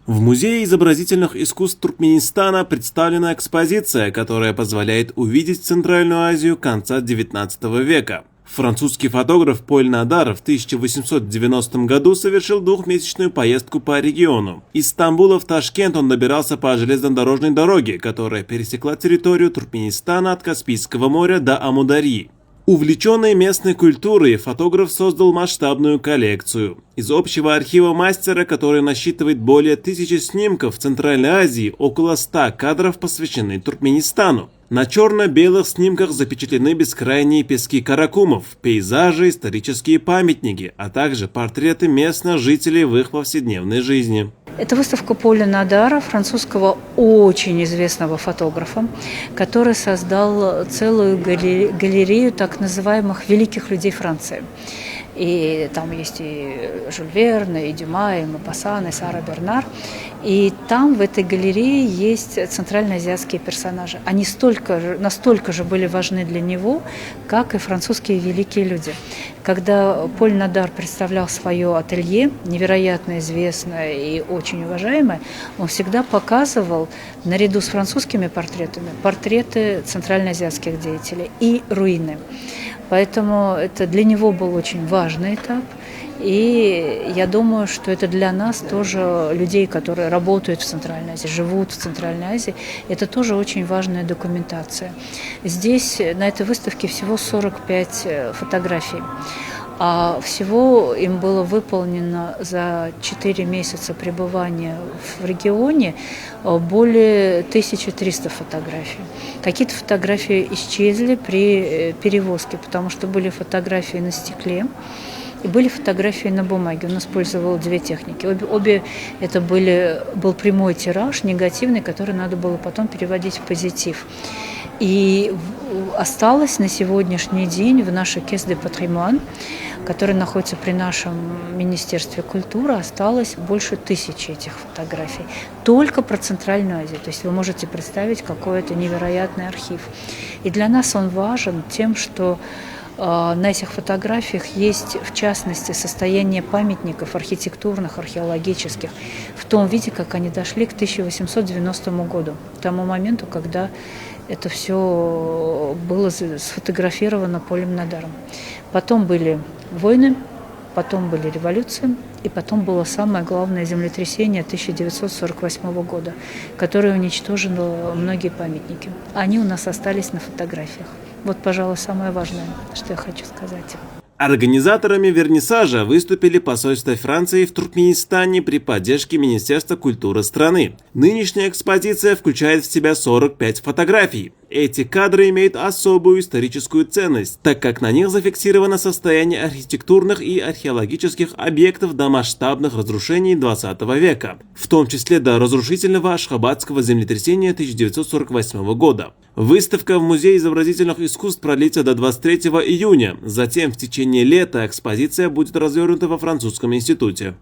В Музее изобразительных искусств Туркменистана представлена экспозиция, которая позволяет увидеть Центральную Азию конца XIX века. Французский фотограф Поль Надар в 1890 году совершил двухмесячную поездку по региону. Из Стамбула в Ташкент он добирался по железнодорожной дороге, которая пересекла территорию Туркменистана от Каспийского моря до Амударьи. Увлеченный местной культурой, фотограф создал масштабную коллекцию. Из общего архива мастера, который насчитывает более 1000 снимков в Центральной Азии, около 100 кадров посвящены Туркменистану. На черно-белых снимках запечатлены бескрайние пески Каракумов, пейзажи, исторические памятники, а также портреты местных жителей в их повседневной жизни. Это выставка Поля Надара, французского очень известного фотографа, который создал целую галерею так называемых великих людей Франции. И там есть и Жюль Верн, и Дюма, и Мопассан, и Сара Бернар. И там, в этой галерее, есть центральноазиатские персонажи. Они настолько же были важны для него, как и французские великие люди. Когда Поль Надар представлял свое ателье, невероятно известное и очень уважаемое, он всегда показывал, наряду с французскими портретами, портреты центральноазиатских деятелей и руины. Поэтому это для него был очень важный этап. И я думаю, что это для нас тоже, людей, которые работают в Центральной Азии, живут в Центральной Азии, это тоже очень важная документация. Здесь на этой выставке всего 45 фотографий. А всего им было выполнено за 4 месяца пребывания в регионе более 1300 фотографий. Какие-то фотографии исчезли при перевозке, потому что были фотографии на стекле и были фотографии на бумаге. Он использовал две техники. Обе это был прямой тираж, негативный, который надо было потом переводить в позитив. И осталось на сегодняшний день в нашей Caisse de Patrimoine, который находится при нашем Министерстве культуры, осталось больше 1000 этих фотографий. Только про Центральную Азию. То есть вы можете представить, какой это невероятный архив. И для нас он важен тем, что на этих фотографиях есть, в частности, состояние памятников архитектурных, археологических, в том виде, как они дошли к 1890 году, к тому моменту, когда это все было сфотографировано Полем Надаром. Потом были войны, потом были революции, и потом было самое главное землетрясение 1948 года, которое уничтожило многие памятники. Они у нас остались на фотографиях. Вот, пожалуй, самое важное, что я хочу сказать. Организаторами вернисажа выступили посольство Франции в Туркменистане при поддержке Министерства культуры страны. Нынешняя экспозиция включает в себя 45 фотографий. Эти кадры имеют особую историческую ценность, так как на них зафиксировано состояние архитектурных и археологических объектов до масштабных разрушений 20 века, в том числе до разрушительного ашхабадского землетрясения 1948 года. Выставка в Музее изобразительных искусств продлится до 23 июня, затем в течение лета экспозиция будет развернута во Французском институте.